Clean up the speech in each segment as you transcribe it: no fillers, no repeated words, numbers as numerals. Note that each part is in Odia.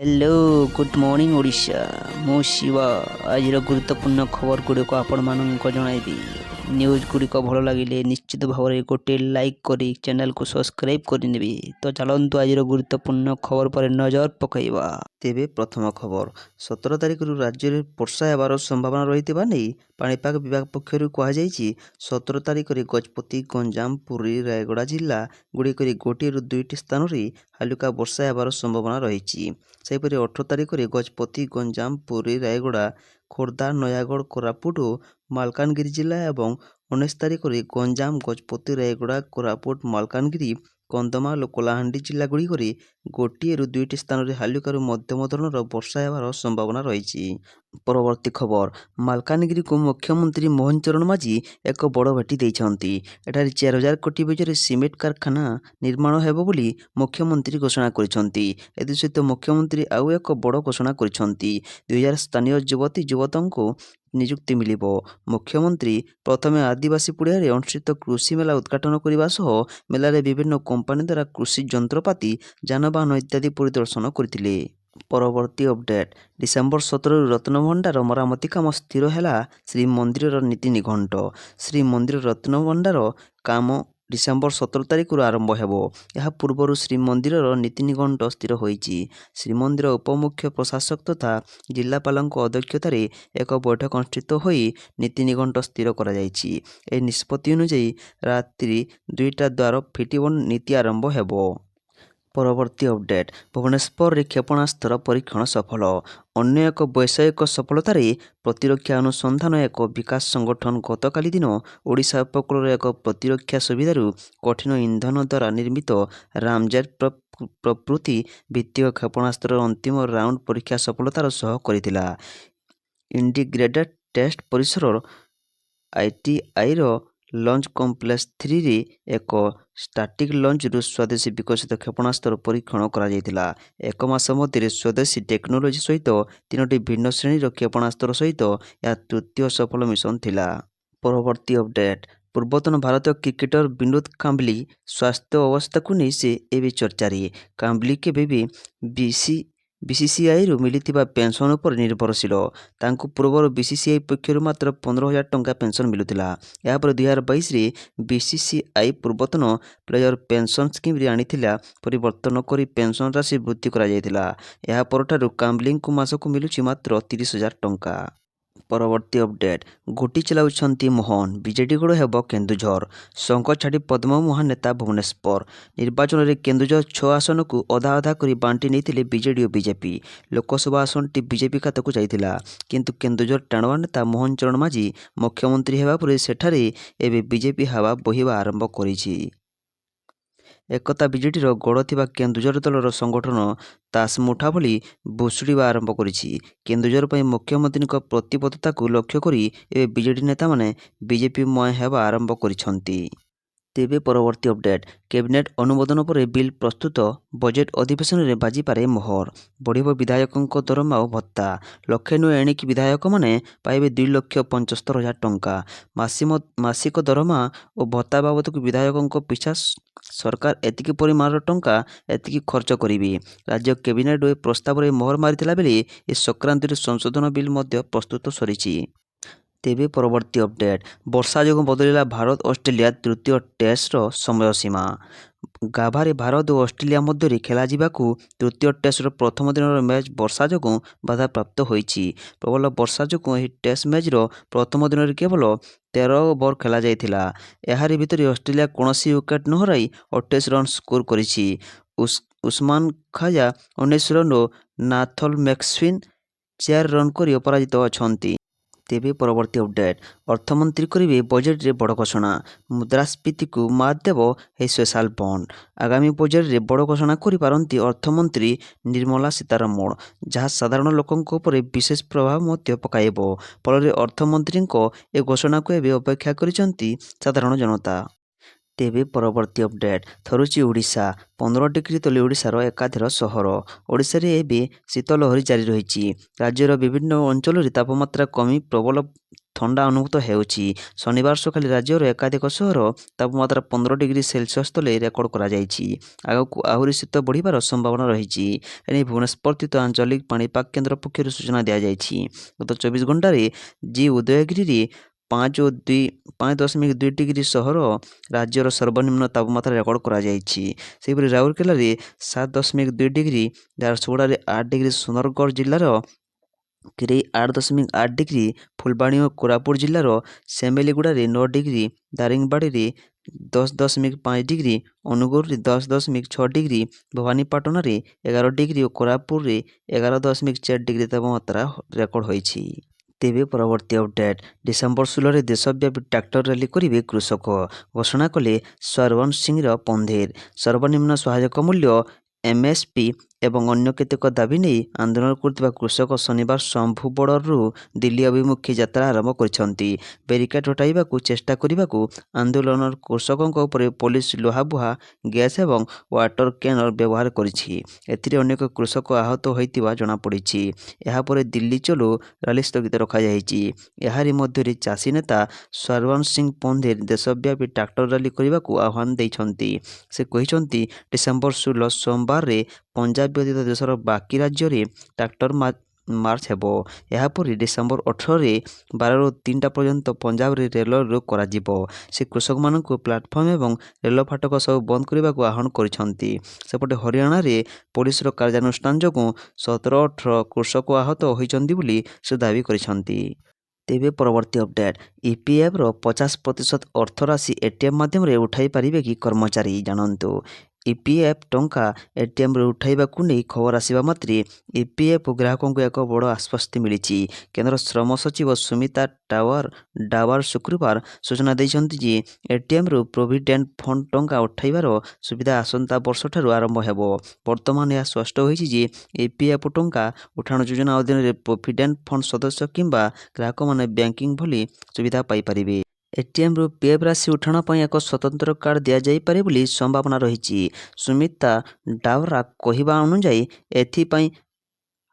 हेलो गुड मॉर्निंग ओडिशा मु शिवा आज गुरुत्वपूर्ण खबर गुड़िक आपण मानक जनइबी न्यूज गुड़िक भल लगे निश्चित भाव में गोटे लाइक करी चैनल को सब्सक्राइब करनेबी। तो चलतु आज गुरुत्वपूर्ण खबर पर नजर पकईवा। तेबे प्रथम खबर 17 तारिख राज्य में वर्षा हेबार संभावना रही नहीं पाणीपाग विभाग पक्षर कहुई 17 तारिख में गजपति गंजाम पुरी रायगड़ा जिला गुड़िक गोटे दुईटी स्थान में हालुका वर्षा हेबार संभावना रही। सेपरि 18 तारिख में गजपति गंजाम पुरी रायगड़ा खोर्धा नयागढ़ कोरापुट और मालकानगिरी जिला एवं 19 तारिख में गंजाम गजपति रायगड़ा कोरापुट मालकानगिरी कंधमाल और कलाहांडी जिला गुड़िक गोटे दुईटी स्थान में हालुकार मध्यम धरणर वर्षा हेबार संभावना रही। परवर्ती खबर मालकानगिरी को मुख्यमंत्री मोहन चरण माझी एक बड़ भेटी देइछंती। एठारे 4000 कोटी बजेट सीमेंट कारखाना निर्माण हेबो बोली मुख्यमंत्री घोषणा करिसंती। एदि सहित मुख्यमंत्री आउ एक बड़ घोषणा करिसंती 2000 स्थानीय युवती युवतंको नियुक्ति मिलिबो। मुख्यमंत्री प्रथमे आदिवासी पुड़ियारे अनुष्ठित कृषि मेला उद्घाटन करने सह मेलारे विभिन्न कंपानी द्वारा कृषि जंत्रपाति जानवाहन इत्यादि परिदर्शन करथिले। परवर्ती अपडेट डिसेम्बर 17 रत्नभंडार मरामती काम स्थिर है श्रीमंदिर नीति निघंट। श्रीमंदिर रत्नभंडार काम डिसेम्बर 17 तारिख आरंभ हेबो। यह पूर्व श्रीमंदिर नीति निघंट स्थिर होईची। श्रीमंदिर उपमुख्य प्रशासक तथा जिलापालଙ୍କ अध्यक्षतार एक बैठक अनुष्ठित होई नीति निघंट स्थिर करा जायछि। ए निष्पत्ति अनुଯାयी रात्रि 2टा द्वार फिटिब नीति आरंभ हेबो। परवर्ती अपडेट भुवनेश्वर में क्षेपणास्त्र परीक्षण सफल। अन्य एक वैषयिक सफलतार प्रतिरक्षा अनुसंधान एक विकास संगठन गतकाली दिन ओडिशा उपकूल एक प्रतिरक्षा सुविधार कठिन ईंधन द्वारा निर्मित रामजेट प्रभृति भित्तिक क्षेपणास्त्र अंतिम राउंड परीक्षा सफलतार सह करिथिला। इंटीग्रेटेड टेस्ट परिसर ITI लॉन्च कॉम्प्लेक्स 3 रे एक स्टाटिक लॉन्च स्वदेशी विकसित क्षेपणास्त्र परीक्षण करा जायतिला। एक मास मध्य स्वदेशी टेक्नोलोजी सहित 3टी भिन्न श्रेणी क्षेपणास्त्र सहित यह तृतीय सफल मिशन थिला। परवर्ती अपडेट पूर्वतन भारतीय क्रिकेटर विनोद कांबली स्वास्थ्य अवस्था को नहीं से एवं चर्चार। कांबली केवे भी BCCI मिलिथिबा पेंशन पर निर्भरशील। तांको पूर्वर BCCI पक्षर मात्र 15,000 टंका पेंशन मिलुथिला। यापर 2022 रे BCCI पूर्वतन प्लेयर पेंशन स्कीम रे आनिथिला परिवर्तन करी पेंशन राशि वृद्धि करा जायतिला। या परठारु कांबली को मासको मिलुछि मात्र 30,000 टंका। परवर्ती अपडेट गोटी चलाउछंती मोहन बीजेडी गोड़ हेब केन्दुझर शंख छाड़ी पद्म महानेता भुवनेश्वर निर्वाचन में केन्दुझर 6 आसन को अधा अधा कर बांटी नहीं बीजेडी और बीजेपी। लोकसभा आसनटी बीजेपी खात को जाइथिला किंतु केन्दुझर टाणुआ नेता मोहन चरण माझी मुख्यमंत्री हेबा परे सेठारे एबे बीजेपी हावा बहिबा आरंभ करिछि। एकता विजेडीर गड़ थिबा केन्दुझर दलर संगठन तासमुठा भली भुशुड़ीबा आरंभ करिछि। केन्दुझर पई मुख्यमंत्री प्रतिबद्धता को लक्ष्य करी एबे बीजेडी नेता माने बीजेपी मय हेबा आरंभ करिसंती। तेबे परवर्ती अपडेट कैबिनेट अनुमोदन पर बिल प्रस्तुत बजेट अधिवेशन में बाजिपारे मोहर बढ़िबो विधायकों दरमा और भत्ता लक्षे नु एणिकी विधायक माने पाइबे 2,75,000 टंका मासिक दरमा और भत्ता बाबद को विधायकों पिछा सरकार एतिकी परिमाण टंका एतिकी खर्च करिवे। राज्य कैबिनेट प्रस्ताव में मोहर मारिथिला बेले ए संक्रांति संशोधन बिल मध्य प्रस्तुत सरिछि। तेबे परवर्ती अपडेट वर्षा जो बदलिला भारत ऑस्ट्रेलिया तृतीय टेस्ट समय सीमा। गाभारे भारत और ऑस्ट्रेलिया मध्य खेला तृतीय टेस्ट प्रथम दिन मैच वर्षा जो बाधा प्राप्त होईछि। प्रबल वर्षा जो टेस्ट मैच प्रथम दिन केवल 13 ओवर खेला जाइथिला। एहारि भितर ऑस्ट्रेलिया कोनोसी विकेट न हराई 28 रन स्कोर करिछि। उस्मान खाजा 19 रन और नाथल मैक्सविन 4 रन कर अपराजित अछंती। तेबे परवर्ती अपडेट अर्थमंत्री करिवे बजेट रे बड़ घोषणा मुद्रास्फीति को मात देव हे स्पेशल बॉन्ड। आगामी बजेट रे बड़ घोषणा करि पारंती अर्थमंत्री निर्मला सीतारमण जहाँ साधारण लोकों ऊपर विशेष प्रभाव मध्य पकाइबो। फल अर्थमंत्री ए घोषणा को एबे अपेक्षा करिसंती साधारण जनता। तेबे परवर्ती अपडेट थरुची ओडिशा 15 डिग्री तले ओडिशार एकाधिर सहर। ओडिशा रे एबे शीतलहरी जारी रही। राज्यर विभिन्न अंचल तापमात्रा कमी प्रबल ଥଣ୍ଡା ଅନୁଭୂତ ହେଉଛି। ଶନିବାର ସକାଳେ ରାଜ୍ୟର ଏକାଧିକ ସହର ତାପମାତ୍ରା 15 ଡିଗ୍ରୀ ସେଲସିୟସ୍ ତଳେ ରେକର୍ଡ କରାଯାଇଛି। ଆଗକୁ ଆହୁରି ଶୀତ ବଢ଼ିବାର ସମ୍ଭାବନା ରହିଛି। ଏନେଇ ଭୁବନେଶ୍ୱରସ୍ଥିତ ଆଞ୍ଚଳିକ ପାଣିପାଗ କେନ୍ଦ୍ର ପକ୍ଷରୁ ସୂଚନା ଦିଆଯାଇଛି। ଗତ 24 ଘଣ୍ଟାରେ ଉଦୟଗିରିରେ 5.2 ଡିଗ୍ରୀ ସହର ରାଜ୍ୟର ସର୍ବନିମ୍ନ ତାପମାତ୍ରା ରେକର୍ଡ କରାଯାଇଛି। ସେହିପରି ରାଉରକେଲାରେ 7.2 ଡିଗ୍ରୀ, ଝାରସୁଗୁଡ଼ାରେ 8 ଡିଗ୍ରୀ, ସୁନ୍ଦରଗଡ଼ ଜିଲ୍ଲାର କିରେଇ 8.8 ଡିଗ୍ରୀ, ଫୁଲବାଣୀ ଓ କୋରାପୁଟ ଜିଲ୍ଲାର ସେମିଲିଗୁଡ଼ାରେ 9 ଡିଗ୍ରୀ, ଦାରିଙ୍ଗବାଡ଼ିରେ 10.5 ଡିଗ୍ରୀ, ଅନୁଗୁଳରେ 10.6 ଡିଗ୍ରୀ, ଭବାନୀପାଟଣାରେ 11 ଡିଗ୍ରୀ ଓ କୋରାପୁଟରେ 11.4 ଡିଗ୍ରୀ ତାପମାତ୍ରା ରେକର୍ଡ ହୋଇଛି। ତେବେ ପରବର୍ତ୍ତୀ ଅପଡେଟ୍, ଡିସେମ୍ବର 16ରେ ଦେଶବ୍ୟାପୀ ଟ୍ରାକ୍ଟର ରାଲି କରିବେ କୃଷକ, ଘୋଷଣା କଲେ ସରବନ ସିଂର ପନ୍ଧେର। ସର୍ବନିମ୍ନ ସହାୟକ ମୂଲ୍ୟ MSP ଏବଂ ଅନ୍ୟ କେତେକ ଦାବି ନେଇ ଆନ୍ଦୋଳନ କରୁଥିବା କୃଷକ ଶନିବାର ଶମ୍ଭୁବଡ଼ରୁ ଦିଲ୍ଲୀ ଅଭିମୁଖେ ଯାତ୍ରା ଆରମ୍ଭ କରିଛନ୍ତି। ବ୍ୟାରିକେଡ୍ ହଟାଇବାକୁ ଚେଷ୍ଟା କରିବାକୁ ଆନ୍ଦୋଳନ କୃଷକଙ୍କ ଉପରେ ପୋଲିସ ଲୁହାବୁହା ଗ୍ୟାସ୍ ଏବଂ ୱାଟର କ୍ୟାନର ବ୍ୟବହାର କରିଛି। ଏଥିରେ ଅନେକ କୃଷକ ଆହତ ହୋଇଥିବା ଜଣାପଡ଼ିଛି। ଏହାପରେ ଦିଲ୍ଲୀ ଚଲୋ ରାଲି ସ୍ଥଗିତ ରଖାଯାଇଛି। ଏହାରି ମଧ୍ୟରେ ଚାଷୀ ନେତା ସରବନ ସିଂ ପନ୍ଧେର ଦେଶବ୍ୟାପୀ ଟ୍ରାକ୍ଟର ରାଲି କରିବାକୁ ଆହ୍ୱାନ ଦେଇଛନ୍ତି। ସେ କହିଛନ୍ତି, ଡିସେମ୍ବର 16 ସୋମବାରରେ ପଞ୍ଜାବ ବ୍ୟତୀତ ଦେଶର ବାକି ରାଜ୍ୟରେ ଟ୍ରାକ୍ଟର ମାର୍ଚ୍ଚ ହେବ। ଏହାପରେ ଡିସେମ୍ବର 18ରେ 12ରୁ 3ଟା ପର୍ଯ୍ୟନ୍ତ ପଞ୍ଜାବରେ ରେଲ ରୋକ କରାଯିବ। ସେ କୃଷକମାନଙ୍କୁ ପ୍ଲାଟଫର୍ମ ଏବଂ ରେଳ ଫାଟକ ସବୁ ବନ୍ଦ କରିବାକୁ ଆହ୍ୱାନ କରିଛନ୍ତି। ସେପଟେ ହରିୟାଣାରେ ପୋଲିସର କାର୍ଯ୍ୟାନୁଷ୍ଠାନ ଯୋଗୁଁ 17-18 କୃଷକ ଆହତ ହୋଇଛନ୍ତି ବୋଲି ସେ ଦାବି କରିଛନ୍ତି। ତେବେ ପରବର୍ତ୍ତୀ ଅପଡେଟ୍, EPFର 50% ଅର୍ଥରାଶି ATM ମାଧ୍ୟମରେ ଉଠାଇ ପାରିବେ କି କର୍ମଚାରୀ? ଜାଣନ୍ତୁ। EPF ଟଙ୍କା ATMରୁ ଉଠାଇବାକୁ ନେଇ ଖବର ଆସିବା ମାତ୍ରେ EPF ଗ୍ରାହକଙ୍କୁ ଏକ ବଡ଼ ଆଶ୍ୱସ୍ତି ମିଳିଛି। କେନ୍ଦ୍ର ଶ୍ରମ ସଚିବ ସୁମିତା ଡାୱାର ଶୁକ୍ରବାର ସୂଚନା ଦେଇଛନ୍ତି ଯେ ATMରୁ ପ୍ରୋଭିଡେଣ୍ଟ ଫଣ୍ଡ ଟଙ୍କା ଉଠାଇବାର ସୁବିଧା ଆସନ୍ତା ବର୍ଷଠାରୁ ଆରମ୍ଭ ହେବ। ବର୍ତ୍ତମାନ ଏହା ସ୍ପଷ୍ଟ ହୋଇଛି ଯେ EPF ଟଙ୍କା ଉଠାଣ ଯୋଜନା ଅଧୀନରେ ପ୍ରୋଭିଡେଣ୍ଟ ଫଣ୍ଡ ସଦସ୍ୟ କିମ୍ବା ଗ୍ରାହକମାନେ ବ୍ୟାଙ୍କିଂ ଭଳି ସୁବିଧା ପାଇପାରିବେ। ATMରୁ PF ରାଶି ଉଠାଣ ପାଇଁ ଏକ ସ୍ୱତନ୍ତ୍ର କାର୍ଡ ଦିଆଯାଇପାରେ ବୋଲି ସମ୍ଭାବନା ରହିଛି। ସୁମିତା ଡାୱରା କହିବା ଅନୁଯାୟୀ ଏଥିପାଇଁ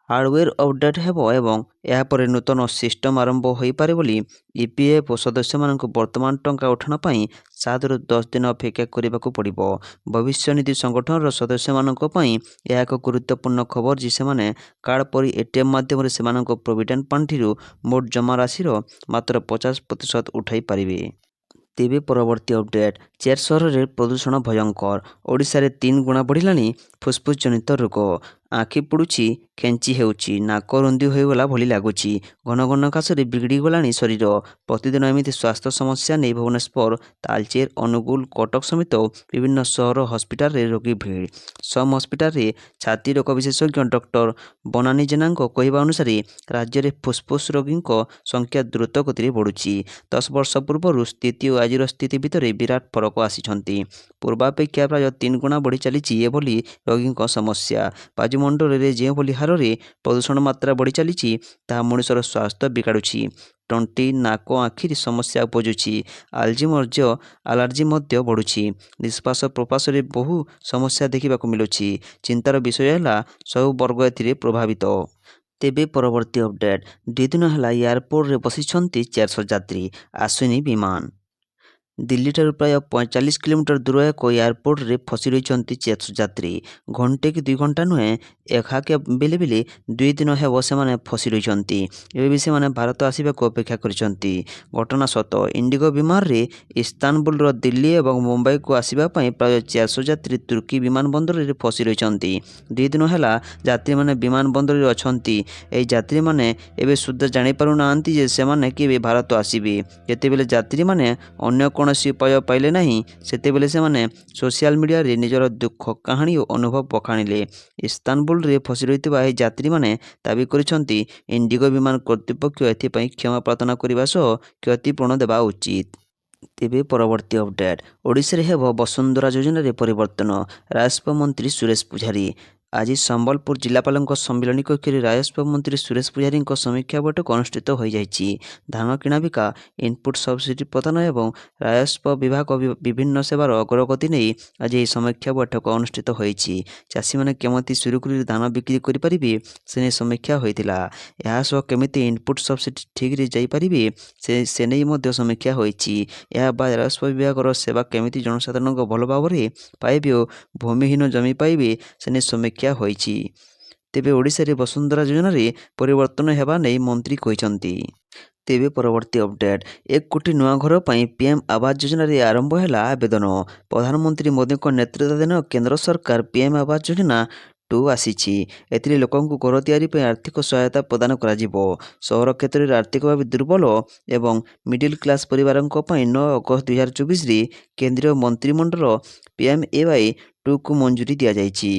ହାର୍ଡୱେର ଅପଡେଟ୍ ହେବ ଏବଂ ଏହାପରେ ନୂତନ ସିଷ୍ଟମ ଆରମ୍ଭ ହୋଇପାରେ ବୋଲି EPF ସଦସ୍ୟମାନଙ୍କୁ ବର୍ତ୍ତମାନ ଟଙ୍କା ଉଠାଣ ପାଇଁ 7ରୁ 10 ଦିନ ଅପେକ୍ଷା କରିବାକୁ ପଡ଼ିବ। ଭବିଷ୍ୟନିଧି ସଂଗଠନର ସଦସ୍ୟମାନଙ୍କ ପାଇଁ ଏହା ଏକ ଗୁରୁତ୍ୱପୂର୍ଣ୍ଣ ଖବର ଯେ ସେମାନେ କାର୍ଡ ପରି ATM ମାଧ୍ୟମରେ ସେମାନଙ୍କ ପ୍ରୋଭିଡେଣ୍ଟ ପାଣ୍ଠିରୁ ମୋଟ ଜମା ରାଶିର ମାତ୍ର 50% ଉଠାଇ ପାରିବେ। ତେବେ ପରବର୍ତ୍ତୀ ଅପଡେଟ୍, 4 ସହରରେ ପ୍ରଦୂଷଣ ଭୟଙ୍କର, ଓଡ଼ିଶାରେ 3 ଗୁଣା ବଢ଼ିଲାଣି ଫୁସ୍ଫୁସ୍ ଜନିତ ରୋଗ। ଆଖି ପୋଡ଼ୁଛି, ଖେଞ୍ଚି ହେଉଛି, ନାକ ରୁନ୍ଧି ହୋଇଗଲା ଭଳି ଲାଗୁଛି, ଘନ ଘନ କାଶରେ ବିଗିଡ଼ି ଗଲାଣି ଶରୀର। ପ୍ରତିଦିନ ଏମିତି ସ୍ୱାସ୍ଥ୍ୟ ସମସ୍ୟା ନେଇ ଭୁବନେଶ୍ୱର, ତାଳଚେର, ଅନୁଗୁଳ, କଟକ ସମେତ ବିଭିନ୍ନ ସହର ହସ୍ପିଟାଲରେ ରୋଗୀ ଭିଡ଼। ସମ୍ ହସ୍ପିଟାଲରେ ଛାତି ରୋଗ ବିଶେଷଜ୍ଞ ଡକ୍ଟର ବନାନୀ ଜେନାଙ୍କ କହିବା ଅନୁସାରେ ରାଜ୍ୟରେ ଫୁସ୍ଫୁସ୍ ରୋଗୀଙ୍କ ସଂଖ୍ୟା ଦ୍ରୁତ ଗତିରେ ବଢ଼ୁଛି। 10 ବର୍ଷ ପୂର୍ବରୁ ସ୍ଥିତି ଓ ଆଜିର ସ୍ଥିତି ଭିତରେ ବିରାଟ ଫରକ ଆସିଛନ୍ତି। ପୂର୍ବାପେକ୍ଷା ପ୍ରାୟ 3 ଗୁଣା ବଢ଼ି ଚାଲିଛି ଏଭଳି ରୋଗୀଙ୍କ ସମସ୍ୟା। ବାୟୁମଣ୍ଡଳରେ ଯେଉଁଭଳି ହାରରେ ପ୍ରଦୂଷଣ ମାତ୍ରା ବଢ଼ି ଚାଲିଛି ତାହା ମଣିଷର ସ୍ୱାସ୍ଥ୍ୟ ବିଗାଡ଼ୁଛି। ତଣ୍ଟି, ନାକ, ଆଖିରେ ସମସ୍ୟା ଉପୁଜୁଛି। ଆଲର୍ଜି ମଧ୍ୟ ବଢ଼ୁଛି। ନିଶ୍ୱାସ ପ୍ରଶ୍ୱାସରେ ବହୁ ସମସ୍ୟା ଦେଖିବାକୁ ମିଳୁଛି। ଚିନ୍ତାର ବିଷୟ ହେଲା ସବୁ ବର୍ଗ ଏଥିରେ ପ୍ରଭାବିତ। ତେବେ ପରବର୍ତ୍ତୀ ଅପଡେଟ୍, 2 ଦିନ ହେଲା ଏୟାରପୋର୍ଟରେ ବସିଛନ୍ତି 400 ଯାତ୍ରୀ, ଆସୁନି ବିମାନ। ଦିଲ୍ଲୀଠାରୁ ପ୍ରାୟ 45 କିଲୋମିଟର ଦୂର ଏକ ଏୟାରପୋର୍ଟରେ ଫସି ରହିଛନ୍ତି 400 ଯାତ୍ରୀ। ଘଣ୍ଟେ କି 2 ଘଣ୍ଟା ନୁହେଁ, ଏକାକେ ବେଲେ 2 ଦିନ ହେବ ସେମାନେ ଫସି ରହିଛନ୍ତି। ଏବେ ବି ସେମାନେ ଭାରତ ଆସିବାକୁ ଅପେକ୍ଷା କରିଛନ୍ତି। ଘଟଣା ସତ, ଇଣ୍ଡିଗୋ ବିମାନରେ ଇସ୍ତାନବୁଲର ଦିଲ୍ଲୀ ଏବଂ ମୁମ୍ବାଇକୁ ଆସିବା ପାଇଁ ପ୍ରାୟ 400 ଯାତ୍ରୀ ତୁର୍କୀ ବିମାନ ବନ୍ଦରରେ ଫସି ରହିଛନ୍ତି। 2 ଦିନ ହେଲା ଯାତ୍ରୀମାନେ ବିମାନ ବନ୍ଦରରେ ଅଛନ୍ତି। ଏହି ଯାତ୍ରୀମାନେ ଏବେ ସୁଦ୍ଧା ଜାଣିପାରୁନାହାନ୍ତି ଯେ ସେମାନେ କେବେ ଭାରତ ଆସିବେ। ଯେତେବେଳେ ଯାତ୍ରୀମାନେ ଅନ୍ୟ କୌଣସି ଉପାୟ ପାଇଲେ ନାହିଁ, ସେତେବେଳେ ସେମାନେ ସୋସିଆଲ ମିଡ଼ିଆରେ ନିଜର ଦୁଃଖ କାହାଣୀ ଓ ଅନୁଭବ ବଖାଣିଲେ। ଇସ୍ତାନବୁଲରେ ଫସି ରହିଥିବା ଏହି ଯାତ୍ରୀମାନେ ଦାବି କରିଛନ୍ତି ଇଣ୍ଡିଗୋ ବିମାନ କର୍ତ୍ତୃପକ୍ଷ ଏଥିପାଇଁ କ୍ଷମା ପ୍ରାର୍ଥନା କରିବା ସହ କ୍ଷତିପୂରଣ ଦେବା ଉଚିତ। ତେବେ ପରବର୍ତ୍ତୀ ଅପଡେଟ୍, ଓଡ଼ିଶାରେ ହେବ ବସୁନ୍ଧରା ଯୋଜନାରେ ପରିବର୍ତ୍ତନ, ରାଜସ୍ୱ ମନ୍ତ୍ରୀ ସୁରେଶ ପୂଝାରୀ। ଆଜି ସମ୍ବଲପୁର ଜିଲ୍ଲାପାଳଙ୍କ ସମ୍ମିଳନୀ କକ୍ଷରେ ରାଜସ୍ୱ ମନ୍ତ୍ରୀ ସୁରେଶ ପୂଜାରୀଙ୍କ ସମୀକ୍ଷା ବୈଠକ ଅନୁଷ୍ଠିତ ହୋଇଯାଇଛି। ଧାନ କିଣା ବିକା, ଇନପୁଟ ସବସିଡି ପ୍ରଦାନ ଏବଂ ରାଜସ୍ୱ ବିଭାଗ ବିଭିନ୍ନ ସେବାର ଅଗ୍ରଗତି ନେଇ ଆଜି ଏହି ସମୀକ୍ଷା ବୈଠକ ଅନୁଷ୍ଠିତ ହୋଇଛି। ଚାଷୀମାନେ କେମିତି ସୁରୁଖୁରୁରେ ଧାନ ବିକ୍ରି କରିପାରିବେ ସେ ନେଇ ସମୀକ୍ଷା ହୋଇଥିଲା। ଏହା ସହ କେମିତି ଇନପୁଟ ସବସିଡି ଠିକରେ ଯାଇପାରିବେ ସେ ନେଇ ମଧ୍ୟ ସମୀକ୍ଷା ହୋଇଛି। ଏହା ବାଦ ରାଜସ୍ୱ ବିଭାଗର ସେବା କେମିତି ଜନସାଧାରଣଙ୍କ ଭଲ ଭାବରେ ପାଇବେ ଓ ଭୂମିହୀନ ଜମି ପାଇବେ ସେ ନେଇ ସମୀକ୍ଷା ହୋଇଛି। ତେବେ ଓଡ଼ିଶାରେ ବସୁନ୍ଧରା ଯୋଜନାରେ ପରିବର୍ତ୍ତନ ହେବା ନେଇ ମନ୍ତ୍ରୀ କହିଛନ୍ତି। ତେବେ ପରବର୍ତ୍ତୀ ଅପଡେଟ୍, 1 କୋଟି ନୂଆ ଘର ପାଇଁ ପିଏମ୍ ଆବାସ ଯୋଜନାରେ ଆରମ୍ଭ ହେଲା ଆବେଦନ। ପ୍ରଧାନମନ୍ତ୍ରୀ ମୋଦିଙ୍କ ନେତୃତ୍ୱାଧୀନ କେନ୍ଦ୍ର ସରକାର ପିଏମ୍ ଆବାସ ଯୋଜନା 2 ଆସିଛି। ଏଥିରେ ଲୋକଙ୍କୁ ଘର ତିଆରି ପାଇଁ ଆର୍ଥିକ ସହାୟତା ପ୍ରଦାନ କରାଯିବ। ସହର କ୍ଷେତ୍ରରେ ଆର୍ଥିକ ଭାବେ ଦୁର୍ବଳ ଏବଂ ମିଡିଲ କ୍ଲାସ ପରିବାରଙ୍କ ପାଇଁ 9 ଅଗଷ୍ଟ 2024ରେ କେନ୍ଦ୍ରୀୟ ମନ୍ତ୍ରିମଣ୍ଡଳ PMAY 2କୁ ମଞ୍ଜୁରୀ ଦିଆଯାଇଛି।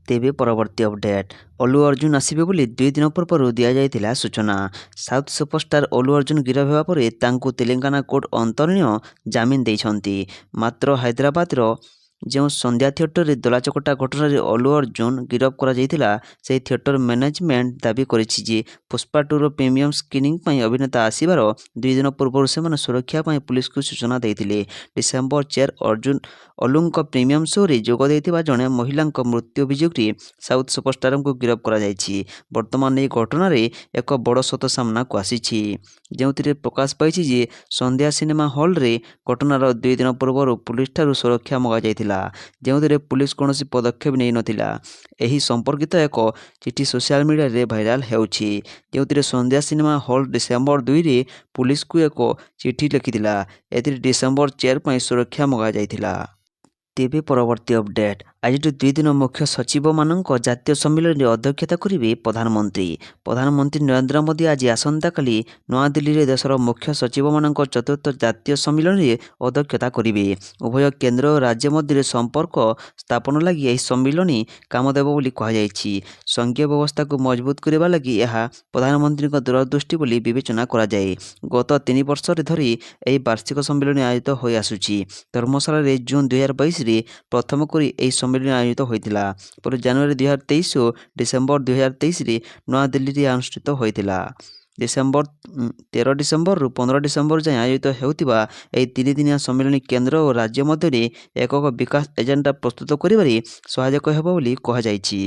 ତେବେ ପରବର୍ତ୍ତୀ ଅପଡେଟ୍, ଅଲ୍ଲୁ ଅର୍ଜୁନ ଆସିବେ ବୋଲି 2 ଦିନ ପୂର୍ବରୁ ଦିଆଯାଇଥିଲା ସୂଚନା। ସାଉଥ ସୁପରଷ୍ଟାର ଅଲ୍ଲୁ ଅର୍ଜୁନ ଗିରଫ ହେବା ପରେ ତାଙ୍କୁ ତେଲେଙ୍ଗାନା କୋର୍ଟ ଅନ୍ତରୀଣ ଜାମିନ ଦେଇଛନ୍ତି। ମାତ୍ର ହାଇଦ୍ରାବାଦର ଯେଉଁ ସନ୍ଧ୍ୟା ଥିଏଟରରେ ଦଳାଚକଟା ଘଟଣାରେ ଅଲ୍ଲୁ ଅର୍ଜୁନ ଗିରଫ କରାଯାଇଥିଲା, ସେହି ଥିଏଟର ମ୍ୟାନେଜମେଣ୍ଟ ଦାବି କରିଛି ଯେ ପୁଷ୍ପା 2ର ପ୍ରିମିୟମ ସ୍କ୍ରିନିଂ ପାଇଁ ଅଭିନେତା ଆସିବାର 2 ଦିନ ପୂର୍ବରୁ ସେମାନେ ସୁରକ୍ଷା ପାଇଁ ପୁଲିସକୁ ସୂଚନା ଦେଇଥିଲେ। ଡିସେମ୍ବର 4 ଅଲ୍ଲୁଙ୍କ ପ୍ରିମିୟମ ଶୋରେ ଯୋଗ ଦେଇଥିବା ଜଣେ ମହିଳାଙ୍କ ମୃତ୍ୟୁ ଅଭିଯୋଗରେ ସାଉଥ ସୁପରଷ୍ଟାରଙ୍କୁ ଗିରଫ କରାଯାଇଛି। ବର୍ତ୍ତମାନ ଏହି ଘଟଣାରେ ଏକ ବଡ଼ ସତ ସାମ୍ନାକୁ ଆସିଛି, ଯେଉଁଥିରେ ପ୍ରକାଶ ପାଇଛି ଯେ ସନ୍ଧ୍ୟା ସିନେମା ହଲ୍ରେ ଘଟଣାର 2 ଦିନ ପୂର୍ବରୁ ପୁଲିସଠାରୁ ସୁରକ୍ଷା ମଗାଯାଇଥିଲା, ଯେଉଁଥିରେ ପୁଲିସ କୌଣସି ପଦକ୍ଷେପ ନେଇନଥିଲା। ଏହି ସମ୍ପର୍କିତ ଏକ ଚିଠି ସୋସିଆଲ ମିଡ଼ିଆରେ ଭାଇରାଲ ହେଉଛି, ଯେଉଁଥିରେ ସନ୍ଧ୍ୟା ସିନେମା ହଲ୍ ଡିସେମ୍ବର 2ରେ ପୁଲିସକୁ ଏକ ଚିଠି ଲେଖିଥିଲା। ଏଥିରେ ଡିସେମ୍ବର 4 ପାଇଁ ସୁରକ୍ଷା ମଗାଯାଇଥିଲା। ତେବେ ପରବର୍ତ୍ତୀ ଅପଡେଟ୍, ଆଜିଠୁ 2 ଦିନ ମୁଖ୍ୟ ସଚିବମାନଙ୍କ ଜାତୀୟ ସମ୍ମିଳନୀରେ ଅଧ୍ୟକ୍ଷତା କରିବେ ପ୍ରଧାନମନ୍ତ୍ରୀ। ପ୍ରଧାନମନ୍ତ୍ରୀ ନରେନ୍ଦ୍ର ମୋଦି ଆଜି ଆସନ୍ତାକାଲି ନୂଆଦିଲ୍ଲୀରେ ଦେଶର ମୁଖ୍ୟ ସଚିବମାନଙ୍କ 4ଥ ଜାତୀୟ ସମ୍ମିଳନୀରେ ଅଧ୍ୟକ୍ଷତା କରିବେ। ଉଭୟ କେନ୍ଦ୍ର ଓ ରାଜ୍ୟ ମଧ୍ୟରେ ସମ୍ପର୍କ ସ୍ଥାପନ ଲାଗି ଏହି ସମ୍ମିଳନୀ କାମ ଦେବ ବୋଲି କୁହାଯାଇଛି। ସଂଘୀୟ ବ୍ୟବସ୍ଥାକୁ ମଜବୁତ କରିବା ଲାଗି ଏହା ପ୍ରଧାନମନ୍ତ୍ରୀଙ୍କ ଦୂରଦୃଷ୍ଟି ବୋଲି ବିବେଚନା କରାଯାଏ। ଗତ 3 ବର୍ଷ ଧରି ଏହି ବାର୍ଷିକ ସମ୍ମିଳନୀ ଆୟୋଜିତ ହୋଇ ଆସୁଛି। ଧର୍ମଶାଳାରେ ଜୁନ 2022ରେ ପ୍ରଥମ କରି ଏହି ସମ୍ମିଳନୀ ଆୟୋଜିତ ହୋଇଥିଲା। ପରେ ଜାନୁଆରୀ 2023 ଓ ଡିସେମ୍ବର 2023ରେ ନୂଆଦିଲ୍ଲୀରେ ଅନୁଷ୍ଠିତ ହୋଇଥିଲା। 13 ଡିସେମ୍ବରରୁ 15 ଡିସେମ୍ବର ଯାଏଁ ଆୟୋଜିତ ହେଉଥିବା ଏହି 3 ଦିନିଆ ସମ୍ମିଳନୀ କେନ୍ଦ୍ର ଓ ରାଜ୍ୟ ମଧ୍ୟରେ ଏକକ ବିକାଶ ଏଜେଣ୍ଡା ପ୍ରସ୍ତୁତ କରିବାରେ ସହାୟକ ହେବ ବୋଲି କୁହାଯାଇଛି।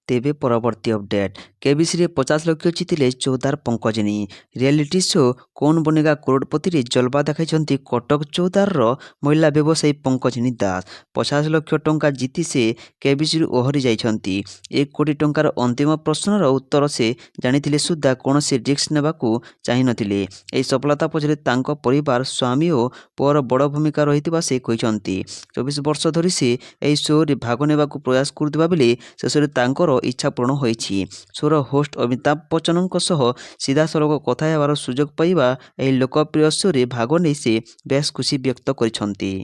ତେବେ ପରବର୍ତ୍ତୀ ଅପଡେଟ୍, କେବିସିରେ 50 ଲକ୍ଷ ଜିତିଲେ ଚୌଦାର ପଙ୍କଜିନୀ। ରିଆଲିଟି ଶୋ କୌନ ବନେଗା କରୋଡ଼ପତିରେ ଜଲବା ଦେଖାଇଛନ୍ତି କଟକ ଚୌଦାରର ମହିଳା ବ୍ୟବସାୟୀ ପଙ୍କଜିନୀ ଦାସ। 50 ଲକ୍ଷ ଟଙ୍କା ଜିତି ସେ କେବିସିରୁ ଓହରି ଯାଇଛନ୍ତି। 1 କୋଟି ଟଙ୍କାର ଅନ୍ତିମ ପ୍ରଶ୍ନର ଉତ୍ତର ସେ ଜାଣିଥିଲେ ସୁଦ୍ଧା କୌଣସି ରିସ୍କ ନେବାକୁ ଚାହିଁନଥିଲେ। ଏହି ସଫଳତା ପଛରେ ତାଙ୍କ ପରିବାର, ସ୍ୱାମୀ ଓ ପୁଅର ବଡ଼ ଭୂମିକା ରହିଥିବା ସେ କହିଛନ୍ତି। 24 ବର୍ଷ ଧରି ସେ ଏହି ଶୋରେ ଭାଗ ନେବାକୁ ପ୍ରୟାସ କରୁଥିବା ବେଳେ ଶେଷରେ ତାଙ୍କର ଇଚ୍ଛା ପୂରଣ ହୋଇଛି। ଶୋର ହୋଷ୍ଟ ଅମିତାଭ ବଚ୍ଚନଙ୍କ ସହ ସିଧାସଳଖ କଥା ହେବାର ସୁଯୋଗ ପାଇବା ଏହି ଲୋକପ୍ରିୟ ଶୋରେ ଭାଗ ନେଇ ସେ ବେଶ ଖୁସି ବ୍ୟକ୍ତ କରିଛନ୍ତି।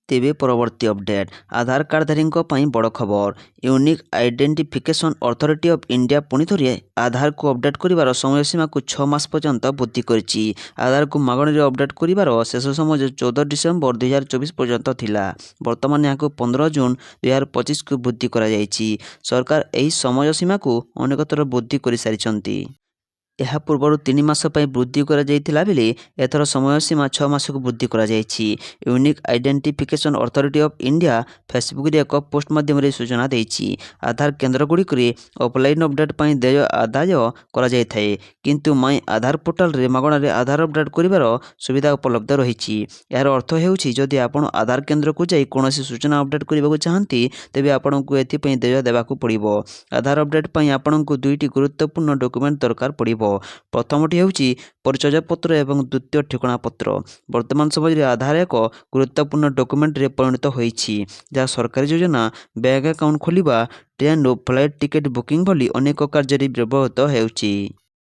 ତେବେ ପରବର୍ତ୍ତୀ ଅପଡେଟ୍, ଆଧାର କାର୍ଡଧାରୀଙ୍କ ପାଇଁ ବଡ଼ ଖବର। Unique identification authority of India ପୁଣି ଥରେ ଆଧାରକୁ ଅପଡେଟ୍ କରିବାର ସମୟସୀମାକୁ 6 ମାସ ପର୍ଯ୍ୟନ୍ତ ବୃଦ୍ଧି କରିଛି। ଆଧାରକୁ ମାଗଣାରେ ଅପଡେଟ୍ କରିବାର ଶେଷ ସମୟ 14 ଡିସେମ୍ବର 2024 ପର୍ଯ୍ୟନ୍ତ ଥିଲା। ବର୍ତ୍ତମାନ ଏହାକୁ 15 ଜୁନ 2025କୁ ବୃଦ୍ଧି କରାଯାଇଛି। ସରକାର ଏହି ସମୟସୀମାକୁ ଅନେକ ଥର ବୃଦ୍ଧି କରିସାରିଛନ୍ତି। ଏହା ପୂର୍ବରୁ 3 ମାସ ପାଇଁ ବୃଦ୍ଧି କରାଯାଇଥିଲା ବେଳେ ଏଥର ସମୟସୀମା 6 ମାସକୁ ବୃଦ୍ଧି କରାଯାଇଛି। Unique identification authority of India ଫେସବୁକରେ ଏକ ପୋଷ୍ଟ ମାଧ୍ୟମରେ ସୂଚନା ଦେଇଛି। ଆଧାର କେନ୍ଦ୍ରଗୁଡ଼ିକରେ ଅଫଲାଇନ୍ ଅପଡେଟ୍ ପାଇଁ ଦେୟ ଆଦାୟ କରାଯାଇଥାଏ, କିନ୍ତୁ ମାଇଁ ଆଧାର ପୋର୍ଟାଲରେ ମାଗଣାରେ ଆଧାର ଅପଡେଟ୍ କରିବାର ସୁବିଧା ଉପଲବ୍ଧ ରହିଛି। ଏହାର ଅର୍ଥ ହେଉଛି ଯଦି ଆପଣ ଆଧାର କେନ୍ଦ୍ରକୁ ଯାଇ କୌଣସି ସୂଚନା ଅପଡେଟ୍ କରିବାକୁ ଚାହାନ୍ତି, ତେବେ ଆପଣଙ୍କୁ ଏଥିପାଇଁ ଦେୟ ଦେବାକୁ ପଡ଼ିବ। ଆଧାର ଅପଡେଟ୍ ପାଇଁ ଆପଣଙ୍କୁ 2ଟି ଗୁରୁତ୍ୱପୂର୍ଣ୍ଣ ଡକୁମେଣ୍ଟ ଦରକାର ପଡ଼ିବ। ପ୍ରଥମଟି ହେଉଛି ପରିଚୟପତ୍ର ଏବଂ ଦ୍ୱିତୀୟ ଠିକଣାପତ୍ର। ବର୍ତ୍ତମାନ ସମୟରେ ଆଧାର ଏକ ଗୁରୁତ୍ୱପୂର୍ଣ୍ଣ ଡକୁମେଣ୍ଟରେ ପରିଣତ ହୋଇଛି, ଯାହା ସରକାରୀ ଯୋଜନା, ବ୍ୟାଙ୍କ ଆକାଉଣ୍ଟ ଖୋଲିବା, ଟ୍ରେନ୍ ଓ ଫ୍ଲାଇଟ୍ ଟିକେଟ ବୁକିଂ ଭଳି ଅନେକ କାର୍ଯ୍ୟରେ ବ୍ୟବହୃତ ହେଉଛି।